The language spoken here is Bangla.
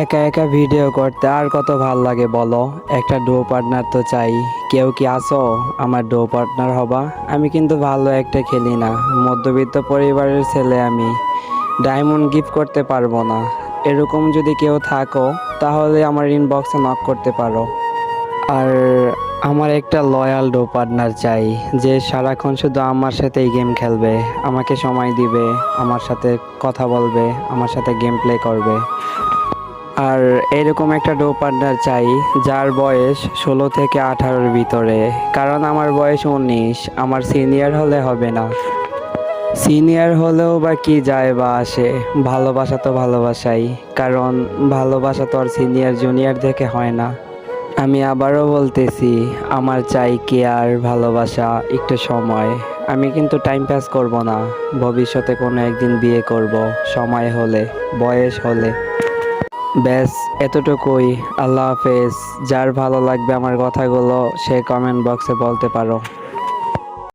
একা একা ভিডিও করতে আর কত ভাল লাগে বলো। একটা ডো পার্টনার তো চাই। কেউ কি আসো আমার ডো পার্টনার হবা? আমি কিন্তু ভালো একটা খেলি না, মধ্যবিত্ত পরিবারের ছেলে আমি। ডায়মন্ড গিফট করতে পারবো না। এরকম যদি কেউ থাকো তাহলে আমার ইনবক্সে নক করতে পারো। আর আমার একটা লয়াল ডো পার্টনার চাই, যে সারাক্ষণ শুধু আমার সাথেই গেম খেলবে, আমাকে সময় দিবে, আমার সাথে কথা বলবে, আমার সাথে গেম প্লে করবে। আর এরকম একটা ডো পার্টনার চাই যার বয়স 16 থেকে 18-র ভিতরে, কারণ আমার বয়স 19। আমার সিনিয়র হলে হবে না। সিনিয়র হলেও বা কি যায় বা আসে, ভালোবাসা তো ভালোবাসাই। কারণ ভালোবাসা তো আর সিনিয়র জুনিয়র দেখে হয় না। আমি আবারও বলতেছি, আমার চাই কেয়ার, ভালোবাসা, একটু সময়। আমি কিন্তু টাইম পাস করব না। ভবিষ্যতে কোনো একদিন বিয়ে করব, সময় হলে, বয়স হলে। ব্যাস এতটুকুই। আল্লাহ হাফেজ। যার ভালো লাগবে আমার কথাগুলো সে কমেন্ট বক্সে বলতে পারো।